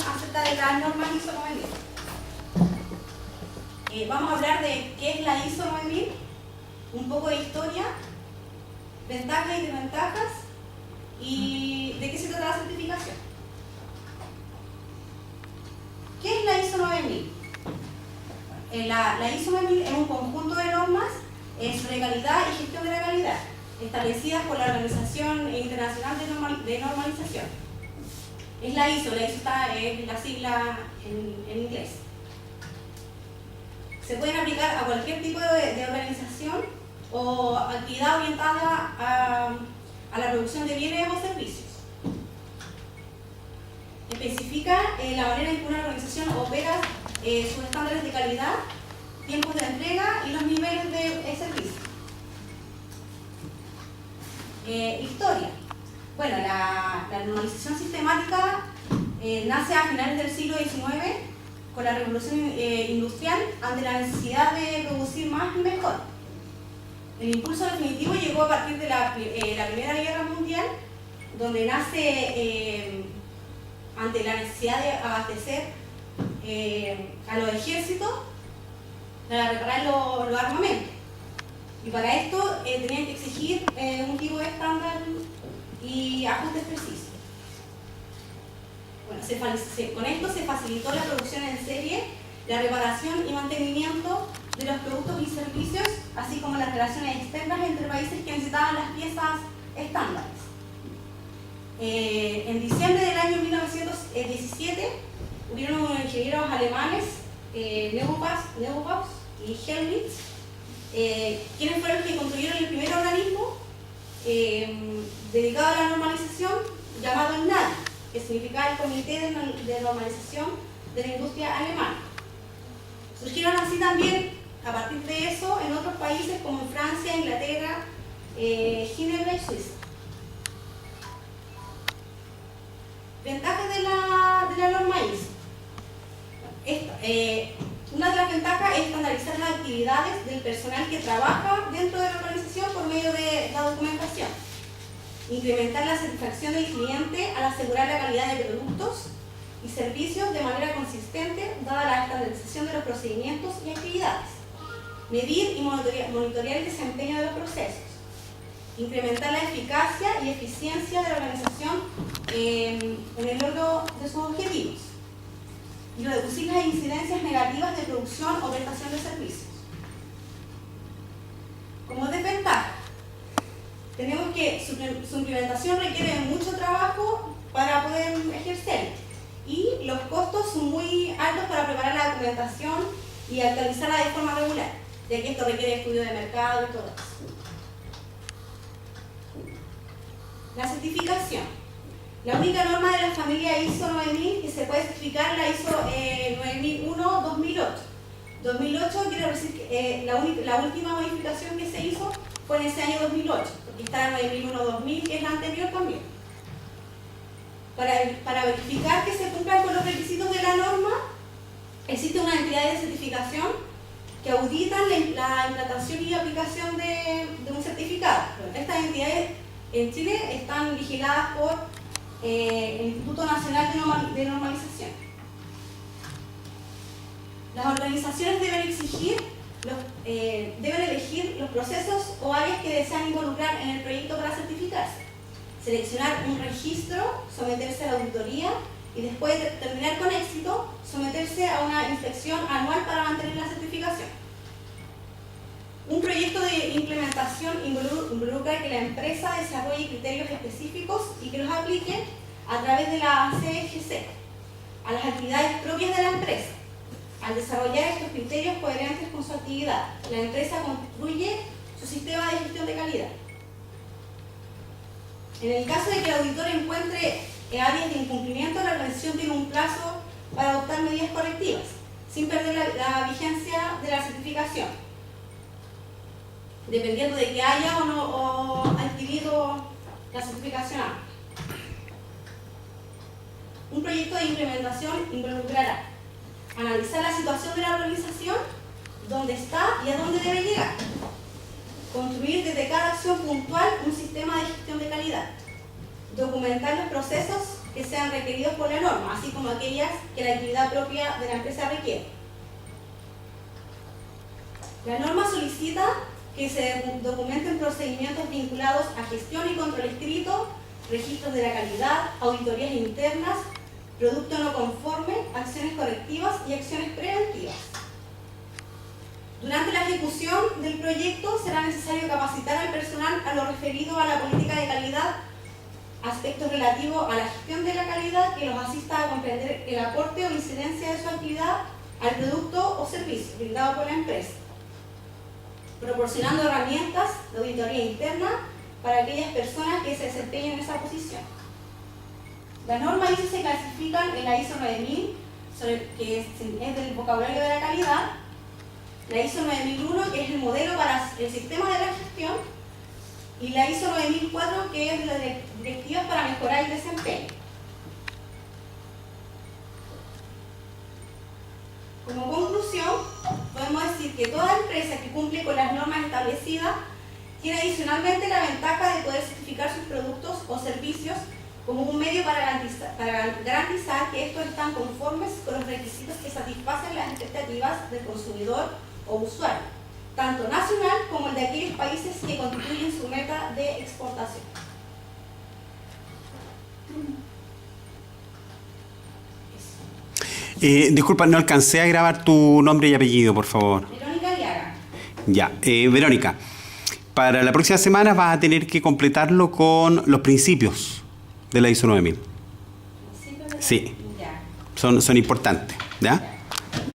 acerca de las normas ISO 9000. Vamos a hablar de qué es la ISO 9000, un poco de historia, ventajas y desventajas, y de qué se trata la certificación. ¿Qué es la ISO 9000? La ISO 9000 es un conjunto de normas sobre calidad y gestión de la calidad, establecidas por la Organización Internacional de Normalización. Es la ISO está en la sigla en inglés. Se pueden aplicar a cualquier tipo de organización o actividad orientada a la producción de bienes o servicios. Especifica la manera en que una organización opera sus estándares de calidad, tiempos de entrega y los niveles de servicio. Historia. Bueno, la normalización sistemática nace a finales del siglo XIX con la revolución industrial ante la necesidad de producir más y mejor. El impulso definitivo llegó a partir de la Primera Guerra Mundial, donde nace ante la necesidad de abastecer a los ejércitos para reparar los armamentos. Y para esto tenían que exigir un tipo de estándar y ajustes precisos. Bueno, con esto se facilitó la producción en serie, la reparación y mantenimiento de los productos y servicios, así como las relaciones externas entre países que necesitaban las piezas estándares. En diciembre del año 1917 hubieron unos ingenieros alemanes, Neuhaus y Helmholtz, quienes fueron los que construyeron el primer organismo dedicado a la normalización, llamado el NADI, que significa el Comité de Normalización de la Industria Alemana. Surgieron así también, a partir de eso, en otros países como en Francia, Inglaterra, Ginebra y Suiza. Ventajas de la norma ISO. Una de las ventajas es estandarizar las actividades del personal que trabaja dentro de la organización por medio de la documentación. Incrementar la satisfacción del cliente al asegurar la calidad de productos y servicios de manera consistente, dada la estandarización de los procedimientos y actividades. Medir y monitorear el desempeño de los procesos. Incrementar la eficacia y eficiencia de la organización en el logro de sus objetivos. Y reducir las incidencias negativas de producción o prestación de servicios. Como desventaja, tenemos que su implementación requiere de mucho trabajo para poder ejercer, y los costos son muy altos para preparar la documentación y actualizarla de forma regular, ya que esto requiere estudio de mercado y todo eso. La certificación. La única norma de la familia ISO 9000 que se puede certificar es la ISO 9001-2008. 2008 quiere decir que la última modificación que se hizo fue en ese año 2008, porque está la 9001-2000, que es la anterior también. Para verificar que se cumplan con los requisitos de la norma, existe una entidad de certificación que auditan la implantación y aplicación de un certificado. Estas entidades en Chile están vigiladas por el Instituto Nacional de Normalización. Las organizaciones deben elegir los procesos o áreas que desean involucrar en el proyecto para certificarse, seleccionar un registro, someterse a la auditoría y después de terminar con éxito, someterse a una inspección anual para mantener la certificación. Un proyecto de implementación involucra que la empresa desarrolle criterios específicos y que los aplique a través de la CGC a las actividades propias de la empresa. Al desarrollar estos criterios coherentes con su actividad, la empresa construye su sistema de gestión de calidad. En el caso de que el auditor encuentre áreas de incumplimiento, la organización tiene un plazo para adoptar medidas correctivas, sin perder la vigencia de la certificación, dependiendo de que haya o no adquirido la certificación. Un proyecto de implementación involucrará analizar la situación de la organización, dónde está y a dónde debe llegar, construir desde cada acción puntual un sistema de gestión de calidad, documentar los procesos que sean requeridos por la norma, así como aquellas que la actividad propia de la empresa requiere. La norma solicita que se documenten procedimientos vinculados a gestión y control escrito, registros de la calidad, auditorías internas, producto no conforme, acciones correctivas y acciones preventivas. Durante la ejecución del proyecto será necesario capacitar al personal a lo referido a la política de calidad, aspectos relativos a la gestión de la calidad que los asista a comprender el aporte o incidencia de su actividad al producto o servicio brindado por la empresa, proporcionando herramientas de auditoría interna para aquellas personas que se desempeñen en esa posición. Las normas ISO se clasifican en la ISO 9000, que es del vocabulario de la calidad, la ISO 9001, que es el modelo para el sistema de la gestión, y la ISO 9004, que es la de directivas para mejorar el desempeño. Como conclusión, podemos decir que toda empresa que cumple con las normas establecidas tiene adicionalmente la ventaja de poder certificar sus productos o servicios como un medio para garantizar que estos están conformes con los requisitos que satisfacen las expectativas del consumidor o usuario, tanto nacional como el de aquellos países que constituyen su meta de exportación. Disculpa, no alcancé a grabar tu nombre y apellido, por favor. Verónica Aliaga. Ya, Verónica, para la próxima semana vas a tener que completarlo con los principios de la ISO 9000. Sí, Ya. son importantes, ¿ya?